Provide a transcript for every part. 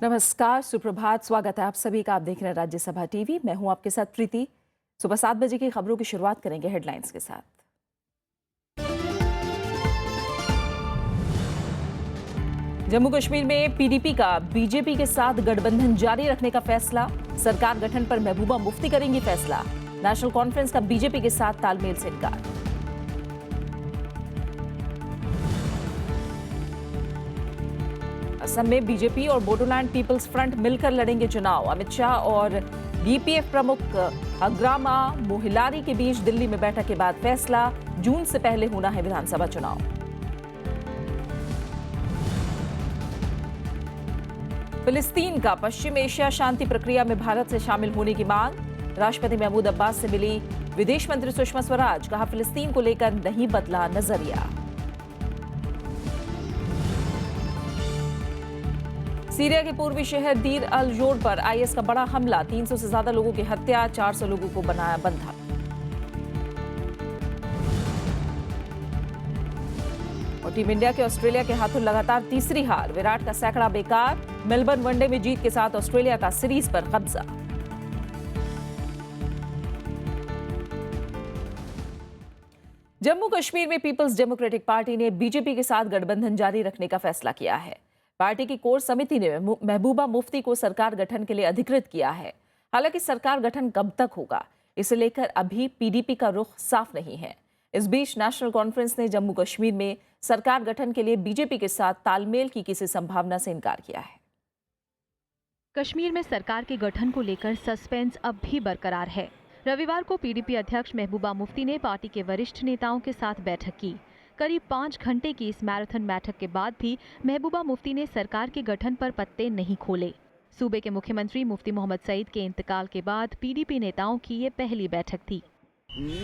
नमस्कार, सुप्रभात। स्वागत है आप सभी का। आप देख रहे हैं राज्यसभा टीवी। मैं हूं आपके साथ प्रीति। सुबह 7 बजे की खबरों की शुरुआत करेंगे हेडलाइंस के साथ। जम्मू कश्मीर में पीडीपी का बीजेपी के साथ गठबंधन जारी रखने का फैसला। सरकार गठन पर महबूबा मुफ्ती करेंगी फैसला। नेशनल कॉन्फ्रेंस का बीजेपी के साथ तालमेल से इनकार। असम में बीजेपी और बोडोलैंड पीपल्स फ्रंट मिलकर लड़ेंगे चुनाव। अमित शाह और बीपीएफ प्रमुख हंग्रामा मोहिलारी के बीच दिल्ली में बैठक के बाद फैसला। जून से पहले होना है विधानसभा चुनाव। फिलिस्तीन का पश्चिम एशिया शांति प्रक्रिया में भारत से शामिल होने की मांग। राष्ट्रपति महमूद अब्बास से मिली विदेश मंत्री सुषमा स्वराज। कहा, फिलिस्तीन को लेकर नहीं बदला नजरिया। सीरिया के पूर्वी शहर दीर अल जोर पर आईएस का बड़ा हमला। 300 से ज्यादा लोगों की हत्या, 400 लोगों को बनाया बंधक। और टीम इंडिया के ऑस्ट्रेलिया के हाथों लगातार तीसरी हार। विराट का सैकड़ा बेकार। मेलबर्न वनडे में जीत के साथ ऑस्ट्रेलिया का सीरीज पर कब्जा। जम्मू कश्मीर में पीपल्स डेमोक्रेटिक पार्टी ने बीजेपी के साथ गठबंधन जारी रखने का फैसला किया है। पार्टी की कोर समिति ने महबूबा मुफ्ती को सरकार गठन के लिए अधिकृत किया है। हालांकि सरकार गठन कब तक होगा, इसे लेकर अभी पीडीपी का रुख साफ नहीं है। इस बीच नेशनल कॉन्फ्रेंस ने जम्मू कश्मीर में सरकार गठन के लिए बीजेपी के साथ तालमेल की किसी संभावना से इनकार किया है। कश्मीर में सरकार के गठन को लेकर सस्पेंस अब भी बरकरार है। रविवार को पीडीपी अध्यक्ष महबूबा मुफ्ती ने पार्टी के वरिष्ठ नेताओं के साथ बैठक की। करीब 5 घंटे की इस मैराथन बैठक के बाद भी महबूबा मुफ्ती ने सरकार के गठन पर पत्ते नहीं खोले। सूबे के मुख्यमंत्री मुफ्ती मोहम्मद सईद के इंतकाल के बाद पीडीपी नेताओं की ये पहली बैठक थी।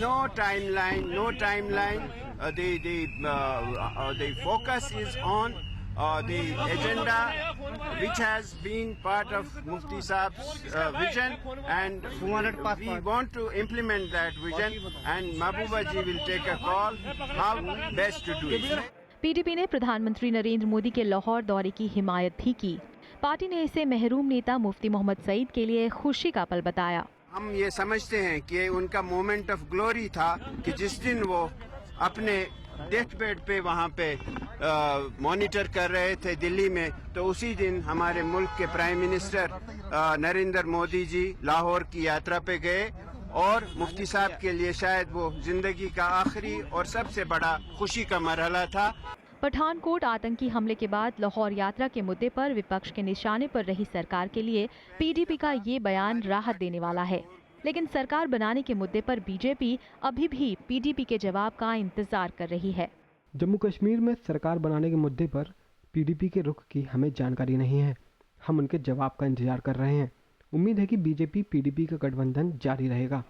No timeline, no timeline. The focus is on the agenda which has been part of Mufti Saab's vision, and we want to implement that vision, and Mahbooba ji will take a call how best to do it. PDP ने प्रधानमंत्री नरेंद्र मोदी के लाहौर दौरे की हिमायत भी की। Party ने इसे महरूम नेता मुफ्ती मोहम्मद सईद के लिए खुशी का पल बताया। हम ये समझते हैं कि उनका मोमेंट ऑफ ग्लोरी था कि जिस दिन वो अपने डेथ बेड पे वहाँ पे मॉनिटर कर रहे थे दिल्ली में, तो उसी दिन हमारे मुल्क के प्राइम मिनिस्टर नरेंद्र मोदी जी लाहौर की यात्रा पे गए, और मुफ्ती साहब के लिए शायद वो जिंदगी का आखिरी और सबसे बड़ा खुशी का मरहला था। पठानकोट आतंकी हमले के बाद लाहौर यात्रा के मुद्दे पर विपक्ष के निशाने पर रही सरकार के लिए पीडीपी का ये बयान राहत देने वाला है। लेकिन सरकार बनाने के मुद्दे पर बीजेपी अभी भी पीडीपी के जवाब का इंतजार कर रही है। जम्मू कश्मीर में सरकार बनाने के मुद्दे पर पीडीपी के रुख की हमें जानकारी नहीं है। हम उनके जवाब का इंतजार कर रहे हैं। उम्मीद है कि बीजेपी पीडीपी का गठबंधन जारी रहेगा।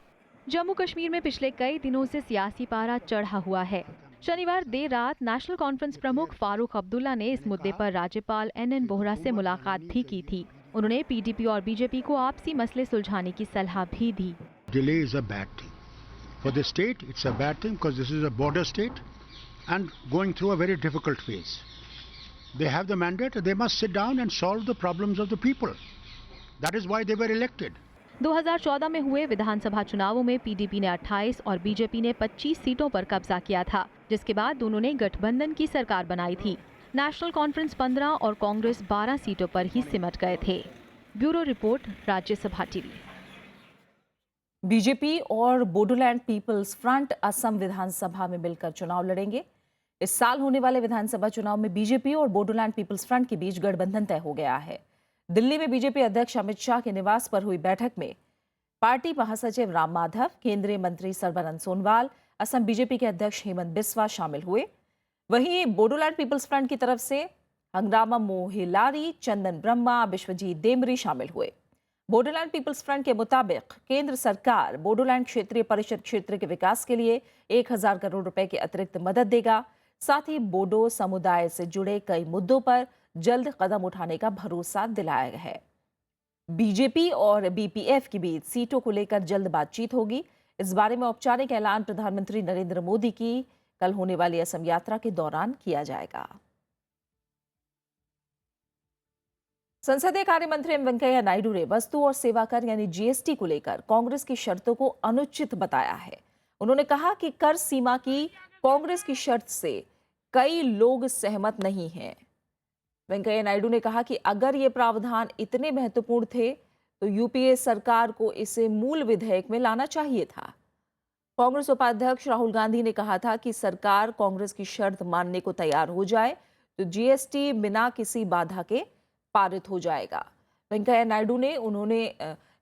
जम्मू कश्मीर में पिछले कई दिनों से सियासी पारा चढ़ा हुआ है। शनिवार देर रात नेशनल कॉन्फ्रेंस प्रमुख फारूक अब्दुल्ला ने इस मुद्दे पर राज्यपाल एनएन बोहरा से मुलाकात भी की थी। उन्होंने पीडीपी और बीजेपी को आपसी मसले सुलझाने की सलाह भी दी। Delay is a bad thing. For the state, it's a bad thing because this is a border state and going through a very difficult phase. They have the mandate, they must sit down and solve the problems of the people. That is why they were elected. 2014 में हुए विधानसभा चुनावों में PDP ने 28 और BJP ने 25 सीटों पर कब्जा किया था, जिसके बाद दोनों ने गठबंधन की सरकार बनाई थी। नेशनल कॉन्फ्रेंस 15 और कांग्रेस 12 सीटों पर ही सिमट गए थे। Bureau report, Rajya Sabha TV. BJP और बोडोलैंड पीपल्स फ्रंट असम विधानसभा में मिलकर चुनाव लड़ेंगे। इस साल होने वाले विधानसभा चुनाव में बीजेपी और बोडोलैंड पीपल्स फ्रंट के बीच गठबंधन तय हो गया है। दिल्ली में बीजेपी अध्यक्ष अमित शाह के निवास पर हुई बैठक में पार्टी महासचिव राम माधव, केंद्रीय मंत्री सर्बानंद सोनोवाल, असम बीजेपी के अध्यक्ष हेमंत बिस्वा शामिल हुए। वहीं बोडोलैंड पीपल्स फ्रंट की तरफ से हंग्रामा मोहिलारी, चंदन ब्रह्मा, विश्वजीत देमरी शामिल हुए। बोडोलैंड पीपल्स फ्रंट के मुताबिक केंद्र सरकार बोडोलैंड क्षेत्रीय परिषद क्षेत्र के विकास के लिए 1000 करोड़ रुपए की अतिरिक्त मदद देगा। साथ ही बोडो समुदाय से जुड़े कई मुद्दों पर जल्द कदम उठाने का भरोसा दिलाया है। बीजेपी और बीपीएफ के बीच सीटों को लेकर जल्द बातचीत होगी। इस बारे में औपचारिक ऐलान प्रधानमंत्री नरेंद्र मोदी की कल होने वाली असम यात्रा के दौरान किया जाएगा। संसदीय कार्य मंत्री एम वेंकैया नायडू ने वस्तु और सेवा कर यानी जीएसटी को लेकर कांग्रेस की शर्तों को अनुचित बताया है। उन्होंने कहा कि कर सीमा की कांग्रेस की शर्त से कई लोग सहमत नहीं हैं। वेंकैया नायडू ने कहा कि अगर ये प्रावधान इतने महत्वपूर्ण थे तो यूपीए सरकार को इसे मूल विधेयक में लाना चाहिए था। कांग्रेस उपाध्यक्ष राहुल गांधी ने कहा था कि सरकार कांग्रेस की शर्त मानने को तैयार हो जाए तो जीएसटी बिना किसी बाधा के पारित हो जाएगा। वेंकैया नायडू ने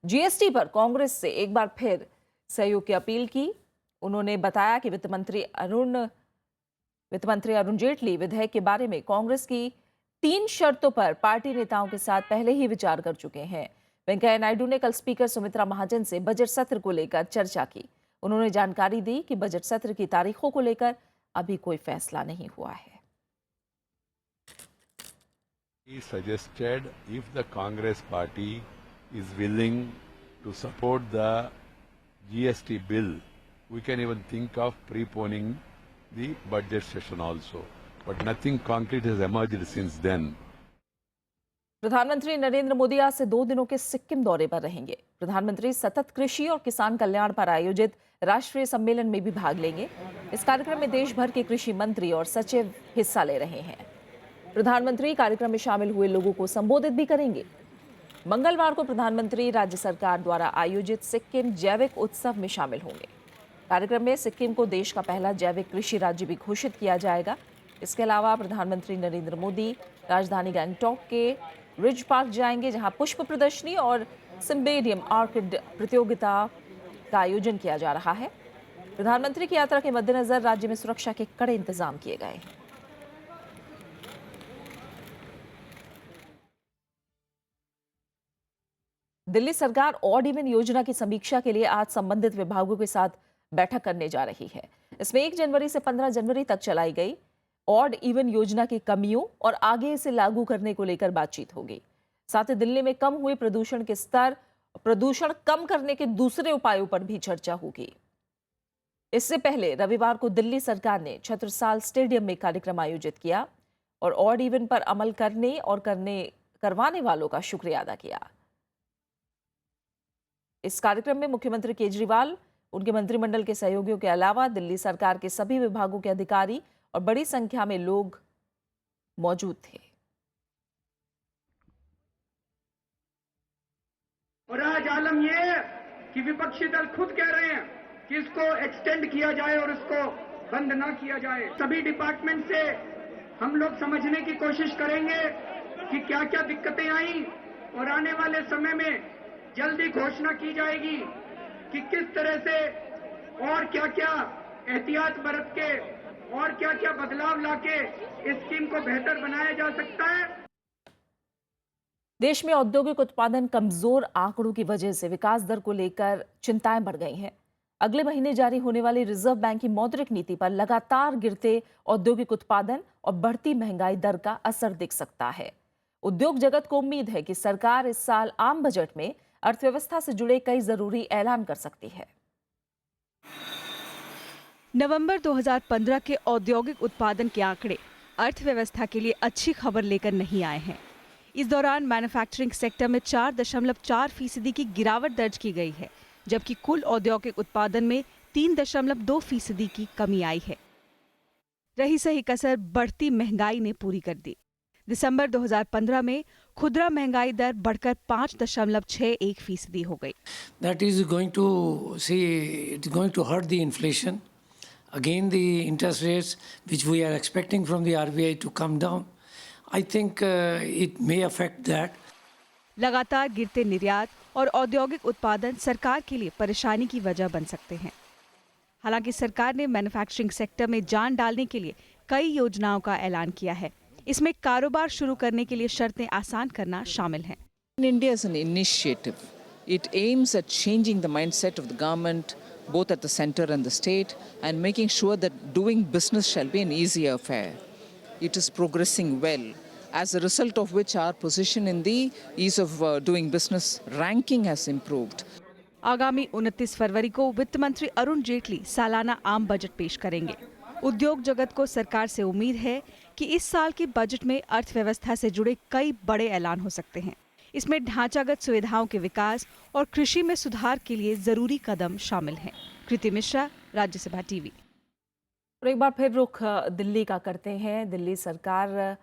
जीएसटी पर कांग्रेस से एक बार फिर सहयोग की अपील की। उन्होंने बताया कि वित्त मंत्री अरुण जेटली विधेयक के बारे में कांग्रेस की 3 शर्तों पर पार्टी नेताओं के साथ पहले ही विचार कर चुके हैं। वेंकैया नायडू ने कल स्पीकर सुमित्रा महाजन से बजट सत्र को लेकर चर्चा की। उन्होंने जानकारी दी कि बजट सत्र की तारीखों को लेकर अभी कोई फैसला नहीं हुआ है। He suggested if the Congress party is willing to support the GST bill, we can even think of preponing the budget session also. But nothing concrete has emerged since then. प्रधानमंत्री नरेंद्र मोदी आज से 2 दिनों के सिक्किम दौरे पर रहेंगे। प्रधानमंत्री सतत कृषि और किसान कल्याण पर आयोजित राष्ट्रीय सम्मेलन में भी भाग लेंगे। इस कार्यक्रम में देश भर के कृषि मंत्री और सचिव हिस्सा ले रहे हैं। प्रधानमंत्री कार्यक्रम में शामिल हुए लोगों को संबोधित भी करेंगे। मंगलवार को प्रधानमंत्री राज्य सरकार द्वारा आयोजित सिक्किम जैविक उत्सव में शामिल होंगे। कार्यक्रम में सिक्किम को देश का पहला जैविक कृषि राज्य भी घोषित किया जाएगा। इसके अलावा प्रधानमंत्री नरेंद्र मोदी राजधानी गैंगटॉक के रिज पार्क जाएंगे, जहां पुष्प प्रदर्शनी और सिम्बेडियम ऑर्किड प्रतियोगिता का आयोजन किया जा रहा है। प्रधानमंत्री की यात्रा के मद्देनजर राज्य में सुरक्षा के कड़े इंतजाम किए गए हैं। दिल्ली सरकार ऑड इवन योजना की समीक्षा के लिए आज संबंधित विभागों के साथ बैठक करने जा रही है। इसमें 1 जनवरी से 15 जनवरी तक चलाई गई ऑड इवन योजना की कमियों और आगे इसे लागू करने को लेकर बातचीत होगी। साथ ही दिल्ली में कम हुए प्रदूषण के स्तर, प्रदूषण कम करने के दूसरे उपायों पर भी चर्चा होगी। इससे पहले रविवार को दिल्ली सरकार ने छत्रसाल स्टेडियम में कार्यक्रम आयोजित किया और ऑड इवन पर अमल करने और करवाने वालों का शुक्रिया अदा किया। इस कार्यक्रम में मुख्यमंत्री केजरीवाल, उनके मंत्रिमंडल के सहयोगियों के अलावा दिल्ली सरकार के सभी विभागों के अधिकारी और बड़ी संख्या में लोग मौजूद थे। और आज आलम यह है कि विपक्षी दल खुद कह रहे हैं कि इसको एक्सटेंड किया जाए और इसको बंद ना किया जाए। सभी डिपार्टमेंट से हम लोग समझने की कोशिश करेंगे कि क्या क्या दिक्कतें आई और आने वाले समय में जल्दी घोषणा की जाएगी कि किस तरह से और क्या क्या एहतियात बरत के और क्या क्या बदलाव लाके इस स्कीम को बेहतर बनाया जा सकता है। देश में औद्योगिक उत्पादन कमजोर आंकड़ों की वजह से विकास दर को लेकर चिंताएं बढ़ गई हैं। अगले महीने जारी होने वाली रिजर्व बैंक की मौद्रिक नीति पर लगातार गिरते औद्योगिक उत्पादन और बढ़ती महंगाई दर का असर दिख सकता है। उद्योग जगत को उम्मीद है कि सरकार इस साल आम बजट में अर्थव्यवस्था से जुड़े कई जरूरी ऐलान कर सकती है। नवंबर 2015 के औद्योगिक उत्पादन के आंकड़े अर्थव्यवस्था के लिए अच्छी खबर लेकर नहीं आए हैं। इस दौरान मैन्युफैक्चरिंग सेक्टर में 4.4% की गिरावट दर्ज की गई है, जबकि कुल औद्योगिक उत्पादन में 3.2% की कमी आई है। रही सही कसर बढ़ती महंगाई ने पूरी कर दी। दिसंबर 2015 में खुदरा महंगाई दर बढ़कर 5.61% हो गई। That is going to hurt the inflation. Again, the interest rates which we are expecting from the RBI to come down, I think it may affect that. लगातार गिरते निर्यात और औद्योगिक उत्पादन सरकार के लिए परेशानी की वजह बन सकते हैं। हालांकि सरकार ने मैन्युफैक्चरिंग सेक्टर में जान डालने के लिए कई योजनाओं का ऐलान किया है। इसमें कारोबार शुरू करने के लिए शर्तें आसान करना शामिल हैं। India is an initiative. It aims at changing the mindset of the government, both at the center and the state, and making sure that doing business shall be an easier affair. It is progressing well, as a result of which our position in the ease of doing business ranking has improved. आगामी 29 फरवरी को वित्त मंत्री अरुण जेटली सालाना आम budget पेश करेंगे। उद्योग जगत को सरकार से उम्मीद है कि इस साल के बजट में अर्थव्यवस्था से जुड़े कई बड़े ऐलान हो सकते हैं। इसमें ढांचागत सुविधाओं के विकास और कृषि में सुधार के लिए जरूरी कदम शामिल हैं। कृति मिश्रा, राज्यसभा टीवी। और एक बार फिर रुख दिल्ली का करते हैं। दिल्ली सरकार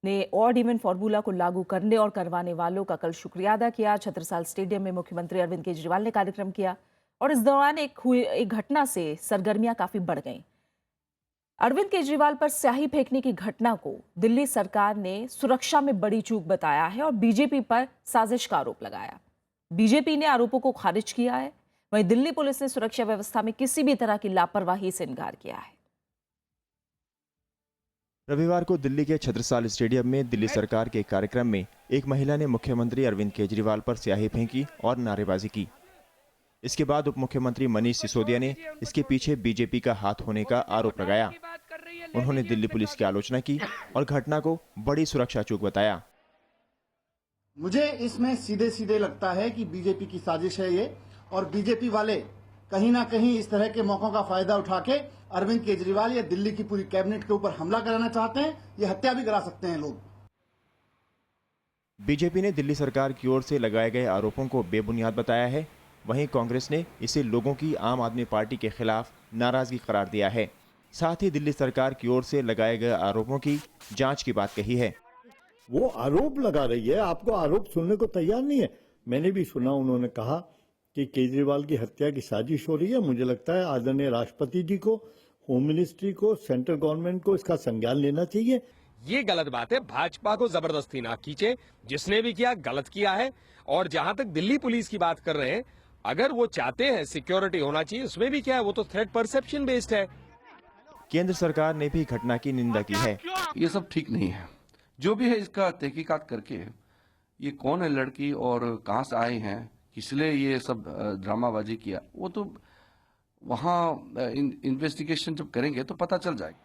ने ऑड इवन फॉर्मूला को लागू करने और करवाने वालों का कल शुक्रिया अदा किया। छत्रसाल स्टेडियम में मुख्यमंत्री अरविंद केजरीवाल ने कार्यक्रम किया और इस दौरान एक घटना से सरगर्मियां काफी बढ़ गईं। अरविंद केजरीवाल पर स्याही फेंकने की घटना को दिल्ली सरकार ने सुरक्षा में बड़ी चूक बताया है और बीजेपी पर साजिश का आरोप लगाया। बीजेपी ने आरोपों को खारिज किया है। वहीं दिल्ली पुलिस ने सुरक्षा व्यवस्था में किसी भी तरह की लापरवाही से इनकार किया है। रविवार को दिल्ली के छत्रसाल स्टेडियम में दिल्ली सरकार के कार्यक्रम में एक महिला ने मुख्यमंत्री अरविंद केजरीवाल पर स्याही फेंकी और नारेबाजी की। इसके बाद उप मुख्यमंत्री मनीष सिसोदिया ने इसके पीछे बीजेपी का हाथ होने का आरोप लगाया। उन्होंने दिल्ली पुलिस की आलोचना की और घटना को बड़ी सुरक्षा चूक बताया। मुझे इसमें सीधे सीधे लगता है कि बीजेपी की साजिश है ये, और बीजेपी वाले कहीं ना कहीं इस तरह के मौकों का फायदा उठा के अरविंद केजरीवाल या दिल्ली की पूरी कैबिनेट के ऊपर हमला कराना चाहते हैं। ये हत्या भी करा सकते हैं लोग। बीजेपी ने दिल्ली सरकार की ओर से लगाए गए आरोपों को बेबुनियाद बताया है। वहीं कांग्रेस ने इसे लोगों की आम आदमी पार्टी के खिलाफ नाराजगी करार दिया है। साथ ही दिल्ली सरकार की ओर से लगाए गए आरोपों की जांच की बात कही है। वो आरोप लगा रही है, आपको आरोप सुनने को तैयार नहीं है। मैंने भी सुना, उन्होंने कहा कि केजरीवाल की हत्या की साजिश हो रही है। मुझे लगता है आदरणीय राष्ट्रपति जी को, होम मिनिस्ट्री को, सेंट्रल गवर्नमेंट को इसका संज्ञान लेना चाहिए। ये गलत बात है। भाजपा को जबरदस्ती ना खींचे। जिसने भी किया गलत किया है। और जहां तक दिल्ली पुलिस की बात कर रहे हैं, अगर वो चाहते हैं सिक्योरिटी होना चाहिए, उसमें भी क्या है, वो तो थ्रेट परसेप्शन बेस्ड है। केंद्र सरकार ने भी घटना की निंदा की है। ये सब ठीक नहीं है। जो भी है इसका तहकीकात करके ये कौन है लड़की और कहां से आए हैं, इसलिए ये सब ड्रामाबाजी किया, वो तो वहां इन्वेस्टिगेशन जब करेंगे तो पता चल जाएगा।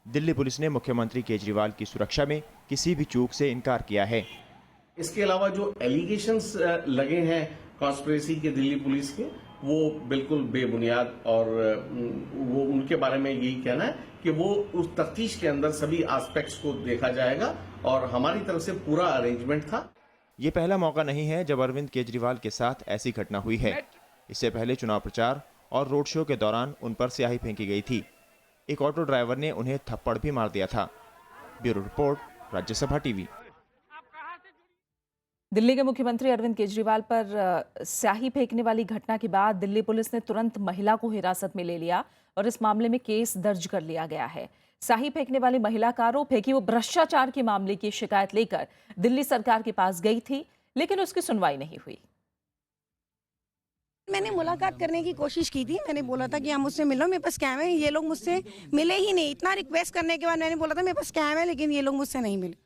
दिल्ली पुलिस ने मुख्यमंत्री केजरीवाल की सुरक्षा में किसी भी चूक से इनकार किया है। इसके अलावा जो एलिगेशंस लगे हैं कॉन्स्पिरेसी के दिल्ली पुलिस के, वो बिल्कुल बेबुनियाद, और वो उनके बारे में यही कहना है कि वो उस तफ्तीश के अंदर सभी एस्पेक्ट्स को देखा जाएगा और हमारी तरफ से पूरा अरेंजमेंट था। ये पहला मौका नहीं है जब अरविंद केजरीवाल के साथ ऐसी घटना हुई है। इससे पहले चुनाव प्रचार और रोड शो के दौरान उन पर स्याही फेंकी गई थी। एक ऑटो ड्राइवर ने उन्हें थप्पड़ भी मार दिया था। Bureau report, Rajya Sabha TV. Delhi के मुख्यमंत्री अरविंद केजरीवाल पर स्याही फेंकने वाली घटना के बाद दिल्ली पुलिस ने तुरंत महिला को हिरासत में ले लिया और इस मामले में केस दर्ज कर लिया गया है। स्याही फेंकने वाली महिला का आरोप है कि वो भ्रष्टाचार के मामले की शिकायत लेकर दिल्ली सरकार के पास गई थी, लेकिन उसकी सुनवाई नहीं हुई। मैंने मुलाकात करने की कोशिश की थी। मैंने बोला था कि आप मुझसे मिलो, मेरे पास कैम है। ये लोग मुझसे मिले ही नहीं। इतना रिक्वेस्ट करने के बाद मैंने बोला था मेरे पास कैम है, लेकिन ये लोग मुझसे नहीं मिले।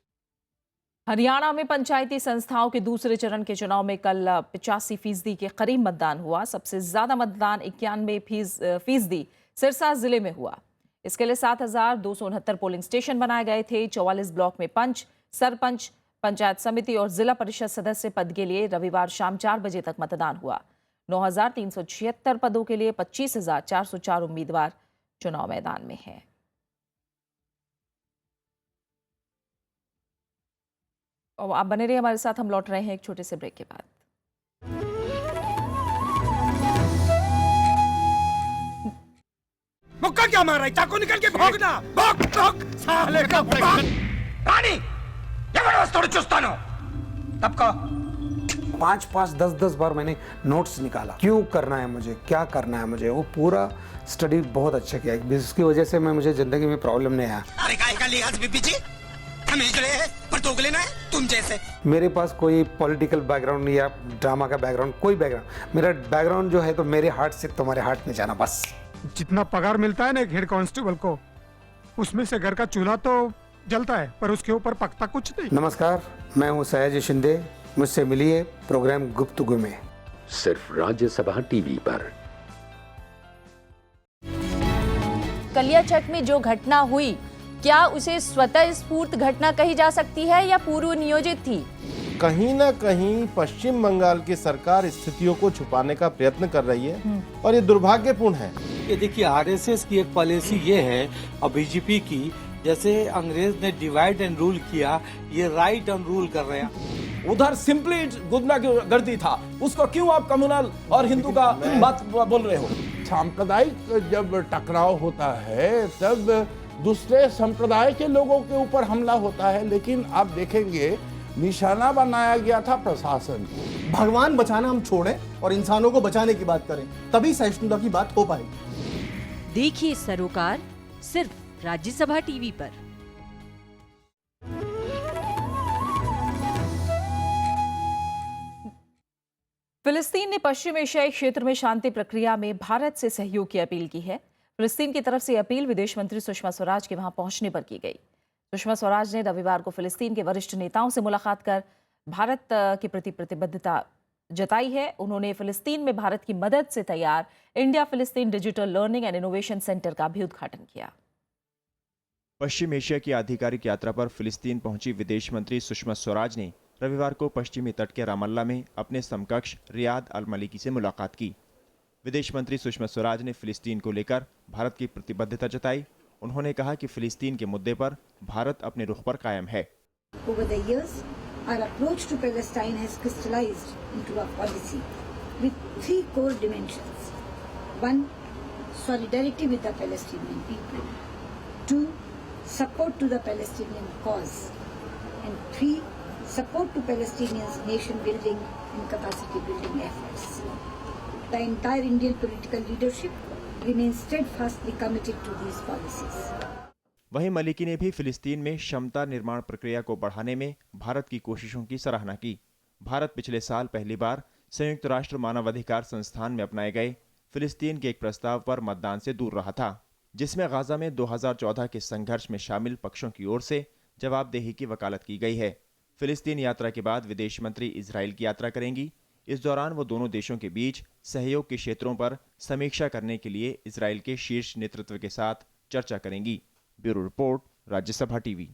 हरियाणा में पंचायती संस्थाओं के दूसरे चरण के चुनाव में कल 85% के करीब मतदान हुआ। सबसे ज्यादा मतदान 91% सिरसा जिले में हुआ। इसके लिए 7,269 पोलिंग स्टेशन बनाए गए थे। 44 ब्लॉक में पंच, सरपंच, पंचायत समिति और जिला परिषद सदस्य पद के लिए रविवार शाम 4 बजे तक मतदान हुआ। 9,376 पदों के लिए 25,404 उम्मीदवार चुनाव मैदान में हैं। और आप बने रहिए हमारे साथ, हम लौट रहे हैं एक छोटे से ब्रेक के बाद। मुक्का क्या मार रहा है? चाकू निकल के भोगना, भोग भोग साले का रानी, ये बड़ा थोड़ी चुस्तानो तब का 5-5, 10-10 बार मैंने नोट्स निकाला। क्यों करना है मुझे, क्या करना है मुझे, वो पूरा स्टडी बहुत अच्छा किया। जिसकी वजह से मुझे जिंदगी में प्रॉब्लम नहीं आया। अरे काय का लिहाज बीबी जी, हम इजड़े हैं पर दोगले ना है तुम जैसे। मेरे पास कोई पॉलिटिकल बैकग्राउंड या ड्रामा का बैकग्राउंड, कोई बैकग्राउंड, मेरा बैकग्राउंड जो है तो मेरे हार्ट से तुम्हारे हार्ट में जाना बस। जितना पगार मिलता है ना एक हेड कांस्टेबल को, उसमें से घर का चूल्हा तो जलता है पर उसके ऊपर पकता कुछ नहीं। नमस्कार, मैं हूँ सयाजी शिंदे। मुझसे मिलिए प्रोग्राम गुफ्तगू में, सिर्फ राज्यसभा टीवी पर। कलियाचक में जो घटना हुई, क्या उसे स्वतः स्फूर्त घटना कही जा सकती है या पूर्व नियोजित थी? कहीं ना कहीं पश्चिम बंगाल की सरकार स्थितियों को छुपाने का प्रयत्न कर रही है और ये दुर्भाग्यपूर्ण है। ये देखिए, आरएसएस की एक पॉलिसी ये है और बीजेपी की, जैसे अंग्रेज ने डिवाइड एंड रूल किया, ये राइट एंड रूल कर रहे हैं। उधर सिंपली गुंडागर्दी था, उसको क्यों आप कम्युनल और हिंदू का बात बोल रहे हो? सांप्रदायिक जब टकराव होता है तब दूसरे संप्रदाय के लोगों के ऊपर हमला होता है, लेकिन आप देखेंगे निशाना बनाया गया था प्रशासन। भगवान बचाना हम छोड़ें और इंसानों को बचाने की बात करें, तभी सहिष्णुता की बात हो पाएगी। देखिए सरोकार सिर्फ राज्यसभा टीवी पर। फिलिस्तीन ने पश्चिम एशियाई क्षेत्र में शांति प्रक्रिया में भारत से सहयोग की अपील की है। फिलिस्तीन की तरफ से अपील विदेश मंत्री सुषमा स्वराज के वहां पहुंचने पर की गई। सुषमा स्वराज ने रविवार को फिलिस्तीन के वरिष्ठ नेताओं से मुलाकात कर भारत के प्रति प्रतिबद्धता जताई है। उन्होंने फिलिस्तीन में भारत की मदद से तैयार इंडिया फिलिस्तीन digital learning and innovation centre का भी उद्घाटन किया। पश्चिम एशिया की आधिकारिक यात्रा पर फिलिस्तीन पहुंची विदेश मंत्री सुषमा स्वराज ने रविवार को पश्चिमी तट के रामल्ला में अपने समकक्ष रियाद अल मलिकी से मुलाकात की। विदेश मंत्री सुषमा स्वराज ने फिलिस्तीन को लेकर भारत की प्रतिबद्धता जताई। उन्होंने कहा कि फिलिस्तीन के मुद्दे पर भारत अपने रुख पर कायम है। Over the years, our approach to Palestine has crystallized into a policy with three core dimensions. 1. Solidarity with the Palestinian people. 2. Support to the Palestinian cause. And 3. Support to Palestinians' nation building and capacity building efforts. The entire Indian political leadership remains steadfastly committed to these policies. वहीं Maliki ने भी फिलिस्तीन में क्षमता निर्माण प्रक्रिया को बढ़ाने में भारत की कोशिशों की सराहना की। भारत पिछले साल पहली बार संयुक्त राष्ट्र मानवाधिकार संस्थान में अपनाए गए फिलिस्तीन के एक प्रस्ताव पर मतदान से दूर रहा था, जिसमें गाजा में 2014 के संघर्ष में शामिल पक्षों की ओर से जवाबदेही की वकालत की गई है। फिलिस्तीन यात्रा के बाद विदेश मंत्री इजराइल की यात्रा करेंगी। इस दौरान वो दोनों देशों के बीच सहयोग के क्षेत्रों पर समीक्षा करने के लिए इजराइल के शीर्ष नेतृत्व के साथ चर्चा करेंगी। Bureau report, Rajya Sabha TV.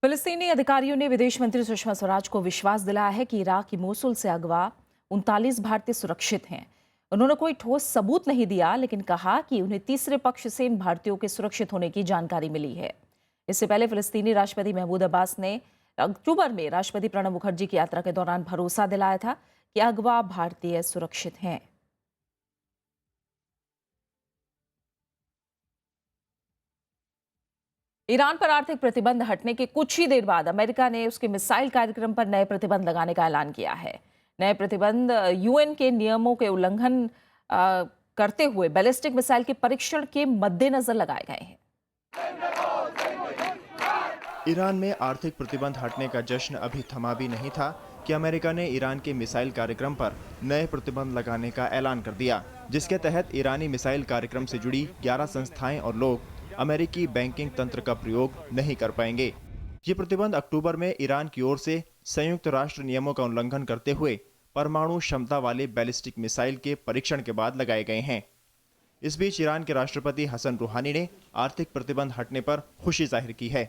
फिलिस्तीनी अधिकारियों ने विदेश मंत्री सुषमा स्वराज को विश्वास दिलाया है कि इराक की मोसुल से अगवा 39 भारतीय सुरक्षित हैं। उन्होंने कोई ठोस सबूत नहीं दिया, लेकिन कहा कि उन्हें तीसरे पक्ष से इन भारतीयों के सुरक्षित होने की जानकारी मिली है। इससे पहले फिलिस्तीनी राष्ट्रपति महमूद अब्बास ने अक्टूबर में राष्ट्रपति प्रणब मुखर्जी की यात्रा के दौरान भरोसा दिलाया था कि अगवा भारतीय सुरक्षित हैं। ईरान पर आर्थिक प्रतिबंध हटने के कुछ ही देर बाद अमेरिका ने उसके मिसाइल कार्यक्रम पर नए प्रतिबंध लगाने का ऐलान किया है। नए प्रतिबंध यूएन के नियमों के उल्लंघन करते हुए बैलिस्टिक मिसाइल के परीक्षण के मद्देनजर लगाए गए हैं। ईरान में आर्थिक प्रतिबंध हटने का जश्न अभी थमा भी नहीं था कि अमेरिका ने ईरान के मिसाइल कार्यक्रम पर नए प्रतिबंध लगाने का ऐलान कर दिया, जिसके तहत ईरानी मिसाइल कार्यक्रम से जुड़ी 11 संस्थाएं और लोग अमेरिकी बैंकिंग तंत्र का प्रयोग नहीं कर पाएंगे। ये प्रतिबंध अक्टूबर में ईरान की ओर से संयुक्त राष्ट्र नियमों का उल्लंघन करते हुए परमाणु क्षमता वाले बैलिस्टिक मिसाइल के परीक्षण के बाद लगाए गए हैं। इस बीच ईरान के राष्ट्रपति हसन रूहानी ने आर्थिक प्रतिबंध हटने पर खुशी जाहिर की है।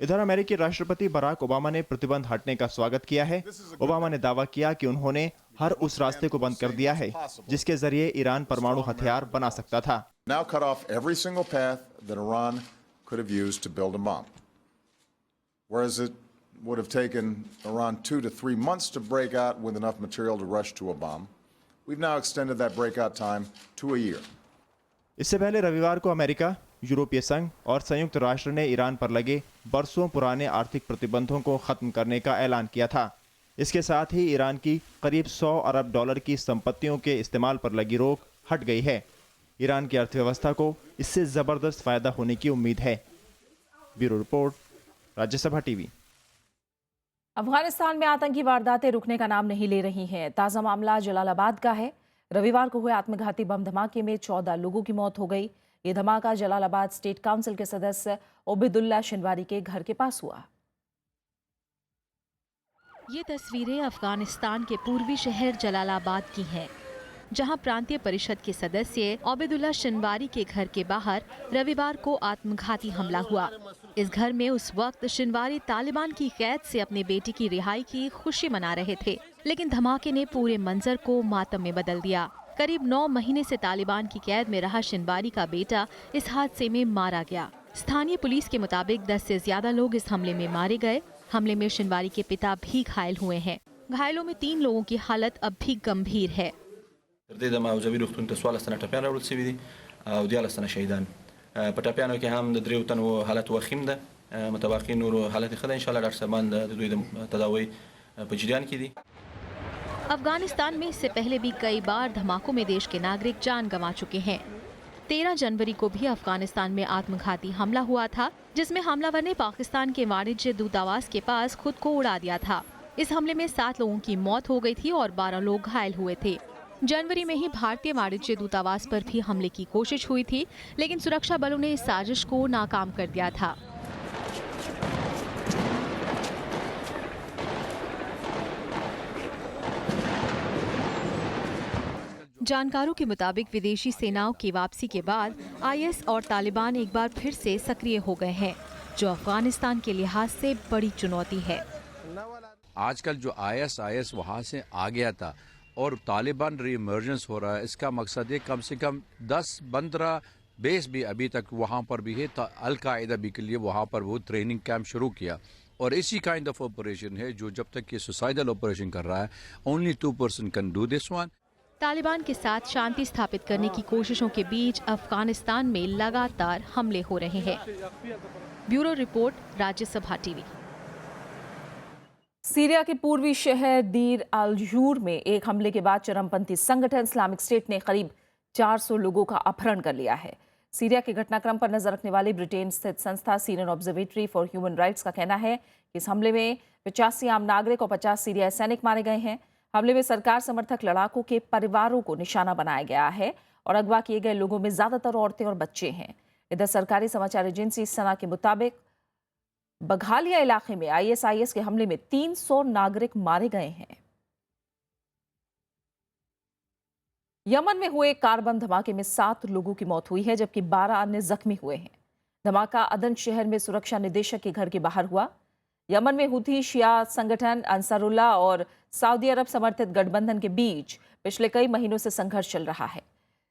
इधर अमेरिकी राष्ट्रपति बराक ओबामा ने प्रतिबंध हटने का स्वागत किया है। ओबामा ने दावा किया कि उन्होंने हर उस रास्ते को बंद कर दिया है जिसके जरिए ईरान परमाणु हथियार बना सकता था। Now cut off every single path that Iran could have used to build a bomb. Whereas it would have taken Iran 2 to 3 months to break out with enough material to rush to a bomb, we've now extended that breakout time to a year. इससे पहले रविवार को America, यूरोपीय संघ और संयुक्त राष्ट्र ने ईरान पर लगे बरसों पुराने आर्थिक प्रतिबंधों को खत्म करने का ऐलान किया था। इसके साथ ही ईरान की करीब 100 अरब डॉलर की संपत्तियों के इस्तेमाल पर लगी रोक हट गई है। ईरान की अर्थव्यवस्था को इससे जबरदस्त फायदा होने की उम्मीद है। Bureau report, Rajya Sabha TV. Afghanistan में आतंकी वारदातें रुकने का नाम नहीं ले रही हैं। ताज़ा मामला जलालाबाद का है। रविवार को हुए आत्मघाती बम धमाके में 14 लोगों की मौत हो गई। ये धमाका जलालाबाद स्टेट काउंसिल के सदस्य ओबेदुल्ला शिनवारी के घर के पास हुआ। ये तस्वीरें अफगानिस्तान के पूर्वी शहर जलालाबाद की हैं। जहां प्रांतीय परिषद के सदस्य ओबेदुल्ला शिनवारी के घर के बाहर रविवार को आत्मघाती हमला हुआ। इस घर में उस वक्त शिनवारी तालिबान की कैद से अपने बेटे की रिहाई की खुशी मना रहे थे, लेकिन धमाके ने पूरे मंजर को मातम में बदल दिया। करीब 9 महीने से तालिबान की कैद में रहा शिनवारी का बेटा इस हादसे में मारा गया। स्थानीय पुलिस के मुताबिक 10 से ज्यादा लोग इस हमले में मारे गए। हमले में शिनवारी के पिता भी घायल हुए हैं। घायलों में 3 लोगों की हालत अब भी गंभीर है। अफगानिस्तान में इससे पहले भी कई बार धमाकों में देश के नागरिक जान गंवा चुके हैं। 13 जनवरी को भी अफगानिस्तान में आत्मघाती हमला हुआ था, जिसमें हमलावर ने पाकिस्तान के वाणिज्य दूतावास के पास खुद को उड़ा दिया था। इस हमले में 7 लोगों की मौत हो गई थी और 12 लोग घायल हुए थे। जनवरी में ही भारतीय वाणिज्य दूतावास पर भी हमले की कोशिश हुई थी, लेकिन सुरक्षा बलों ने इस साजिश को नाकाम कर दिया था। जानकारों के मुताबिक विदेशी सेनाओं की वापसी के बाद आईएस और तालिबान एक बार फिर से सक्रिय हो गए हैं, जो अफगानिस्तान के लिहाज से बड़ी चुनौती है। आजकल जो आईएस वहाँ से आ गया था और तालिबान रीइमर्जेंस हो रहा है, इसका मकसद है कम से कम 10-15 बेस भी अभी तक वहाँ पर भी है। अल-कायदा भी के लिए वहाँ पर वो ट्रेनिंग कैंप शुरू किया और इसी काइंड ऑफ ऑपरेशन है जो जब तक ये सुसाइडल ऑपरेशन कर रहा है। Only 2% can do this one. Taliban के साथ शांति स्थापित करने की कोशिशों के बीच अफगानिस्तान में लगातार हमले हो रहे हैं। Bureau report, Rajya Sabha TV. Syria के पूर्वी शहर दीर अल-ज़ूर में एक हमले के बाद चरमपंथी संगठन इस्लामिक स्टेट ने करीब 400 लोगों का अपहरण कर लिया है। सीरिया के घटनाक्रम पर नजर रखने वाली ब्रिटेन स्थित संस्था Syrian observatory for human rights का कहना है कि इस हमले में 85 आम नागरिक और 50 सीरियाई सैनिक मारे गए हैं। हमले में सरकार समर्थक लड़ाकों के परिवारों को निशाना बनाया गया है और अगवा किए गए लोगों में ज्यादातर औरतें और बच्चे हैं। इधर सरकारी समाचार एजेंसी सना के मुताबिक बघालिया इलाके में आईएसआईएस के हमले में 300 नागरिक मारे गए हैं। यमन में हुए कार बम धमाके में 7 लोगों की मौत हुई है, जबकि 12 अन्य जख्मी हुए हैं। धमाका अदन शहर में सुरक्षा निदेशक के घर के बाहर हुआ। यमन में हुथी शिया संगठन अंसारुल्लाह और सऊदी अरब समर्थित गठबंधन के बीच पिछले कई महीनों से संघर्ष चल रहा है।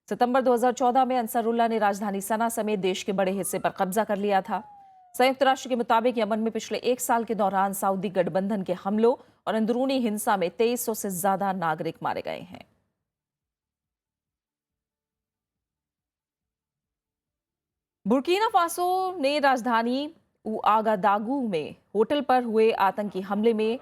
सितंबर 2014 में अंसारुल्लाह ने राजधानी सना समेत देश के बड़े हिस्से पर कब्जा कर लिया था। संयुक्त राष्ट्र के मुताबिक यमन में पिछले 1 साल के दौरान सऊदी गठबंधन के हमलों और अंदरूनी हिंसा में 2300 से ज्यादा नागरिक मारे गए हैं। बुर्किना फासो ने राजधानी उआगादागू में होटल पर हुए आतंकी हमले में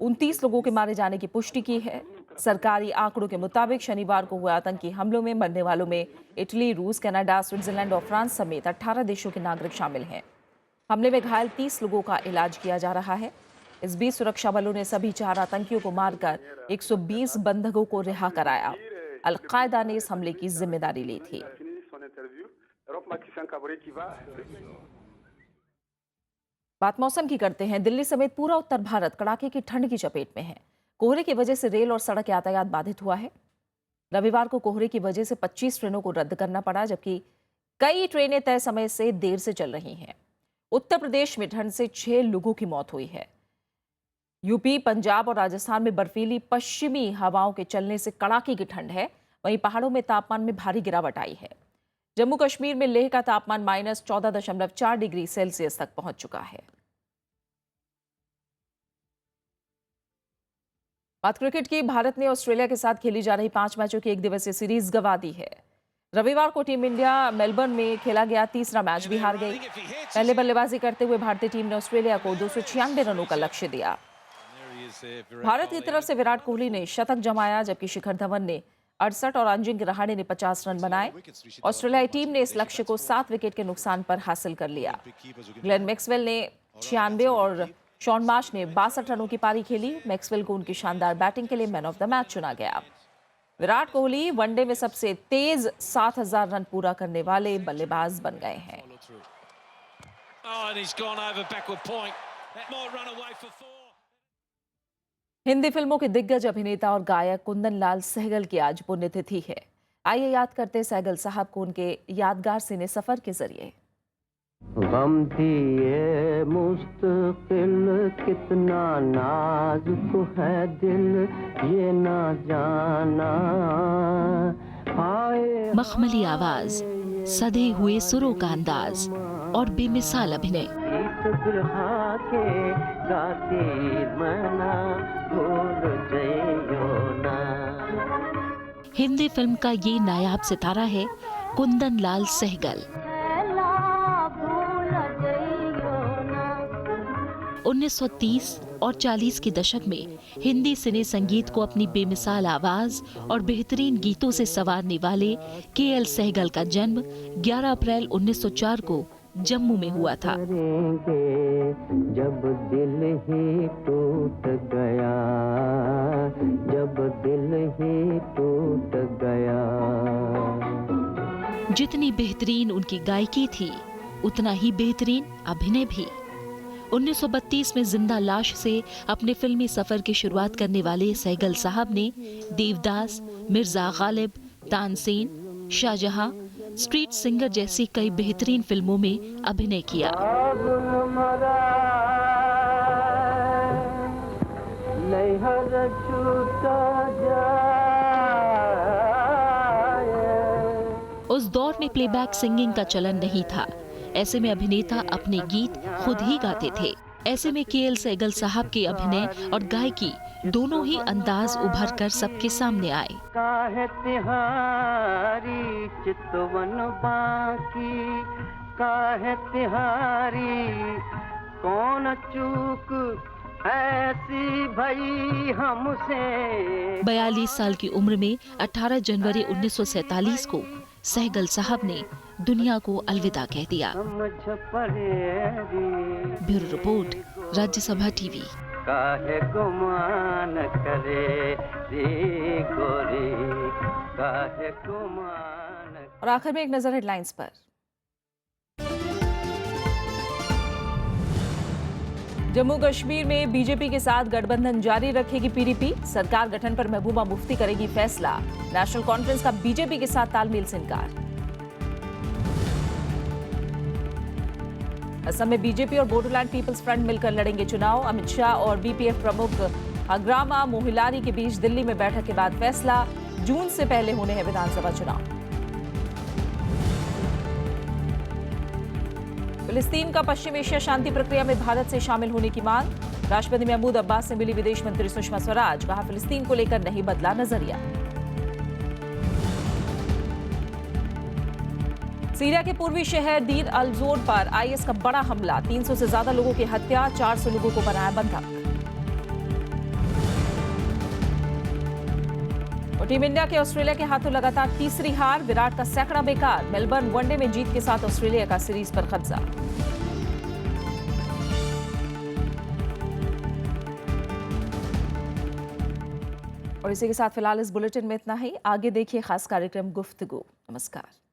29 लोगों के मारे जाने की पुष्टि की है। सरकारी आंकड़ों के मुताबिक शनिवार को हुए आतंकी हमलों में मरने वालों में इटली, रूस, कनाडा, स्विट्जरलैंड और फ्रांस समेत 18 देशों के नागरिक शामिल हैं। हमले में घायल 30 लोगों का इलाज किया जा रहा है। इस बीच सुरक्षा बलों ने सभी 4 आतंकियों को मारकर 120 बंधकों को रिहा कराया। अल-कायदा ने इस हमले की जिम्मेदारी ली थी। बात मौसम की करते हैं। दिल्ली समेत पूरा उत्तर भारत कड़ाके की ठंड की चपेट में है। कोहरे की वजह से रेल और सड़क यातायात बाधित हुआ है। रविवार को कोहरे की वजह से 25 ट्रेनों को रद्द करना पड़ा, जबकि कई ट्रेनें तय समय से देर से चल रही हैं। उत्तर प्रदेश में ठंड से 6 लोगों की मौत हुई है। यूपी, पंजाब और राजस्थान में बर्फीली पश्चिमी हवाओं के चलने से कड़ाके की ठंड है। वहीं पहाड़ों में तापमान में भारी गिरावट आई है। जम्मू कश्मीर में लेह का तापमान -14.4 डिग्री सेल्सियस तक पहुंच चुका है। बात क्रिकेट की। भारत ने ऑस्ट्रेलिया के साथ खेली जा रही 5 मैचों की 1 दिवसीय सीरीज गंवा दी है। रविवार को टीम इंडिया मेलबर्न में खेला गया तीसरा मैच भी हार गई। पहले बल्लेबाजी करते हुए भारतीय टीम ने ऑस्ट्रेलिया को 296 रनों का लक्ष्य दिया। भारत की तरफ से विराट कोहली ने शतक जमाया, जबकि शिखर धवन ने 68 और अजिंक्य रहाणे ने 50 रन बनाए। ऑस्ट्रेलियाई टीम ने इस लक्ष्य को 7 विकेट के नुकसान पर हासिल कर लिया। ग्लेन मैक्सवेल ने 96 और शॉन मार्श ने 62 रनों की पारी खेली। मैक्सवेल को उनकी शानदार बैटिंग के लिए मैन ऑफ द मैच चुना गया। विराट कोहली वनडे में सबसे तेज 7000 रन पूरा करने वाले बल्लेबाज बन गए हैं। हिंदी फिल्मों के दिग्गज अभिनेता और गायक कुंदन लाल सहगल की आज पुण्यतिथि है। आइए याद करते सहगल साहब को उनके यादगार सिने सफर के जरिए। गम थी ये मुस्तकिल, कितना नाजुक है दिल, ये ना जाना। मखमली आवाज, सधे हुए सुरों का अंदाज और बेमिसाल अभिनय। हिंदी फिल्म का ये नायाब सितारा है कुंदन लाल सहगल। 1930 और 40 के दशक में हिंदी सिने संगीत को अपनी बेमिसाल आवाज और बेहतरीन गीतों से संवारने वाले के.एल. सहगल का जन्म 11 अप्रैल 1904 को जम्मू में हुआ था। जब दिल ही टूट गया, जब दिल ही टूट गया। जितनी बेहतरीन उनकी गायकी थी, उतना ही बेहतरीन अभिनय भी। 1932 में जिंदा लाश से अपने फिल्मी सफर की शुरुआत करने वाले सहगल साहब ने देवदास, मिर्जा गालिब, तानसेन, शाहजहां, स्ट्रीट सिंगर जैसी कई बेहतरीन फिल्मों में अभिनय किया। उस दौर में प्लेबैक सिंगिंग का चलन नहीं था। ऐसे में अभिनेता अपने गीत खुद ही गाते थे। ऐसे में के.एल. सहगल साहब के अभिनय और गायकी दोनों ही अंदाज उभर कर सबके सामने आए। काहे तिहारी चितवन बाकी, काहे तिहारी कौन चूक ऐसी भई हमसे। 42 साल की उम्र में 18 जनवरी 1947 को सहगल साहब ने दुनिया को अलविदा कह दिया। Bureau report, Rajya Sabha TV. काहे गुमान करे रे गोरी, काहे गुमान। और आखिर में एक नजर हेडलाइंस पर। जम्मू कश्मीर में बीजेपी के साथ गठबंधन जारी रखेगी पीडीपी। सरकार गठन पर महबूबा मुफ्ती करेगी फैसला। नेशनल कॉन्फ्रेंस का बीजेपी के साथ तालमेल से इनकार। असम में बीजेपी और बोडोलैंड पीपल्स फ्रंट मिलकर लड़ेंगे चुनाव। अमित शाह और बीपीएफ प्रमुख अग्रामा मोहिलानी के बीच दिल्ली में बैठक के बाद फैसला। जून से पहले होने हैं विधानसभा चुनाव। फिलिस्तीन का पश्चिम एशिया शांति प्रक्रिया में भारत से शामिल होने की मांग। राष्ट्रपति महमूद अब्बास से मिली विदेश मंत्री सुषमा स्वराज। कहा, फिलिस्तीन को लेकर नहीं बदला नजरिया। सीरिया के पूर्वी शहर दीर अल जोर पर आईएस का बड़ा हमला। 300 से ज्यादा लोगों की हत्या, 400 लोगों को बनाया बंधक। और टीम इंडिया के ऑस्ट्रेलिया के हाथों लगातार तीसरी हार। विराट का सैकड़ा बेकार। मेलबर्न वनडे में जीत के साथ ऑस्ट्रेलिया का सीरीज पर कब्जा। और इसी के साथ फिलहाल इस बुलेटिन में इतना ही। आगे देखिए खास कार्यक्रम गुफ्तगू। नमस्कार।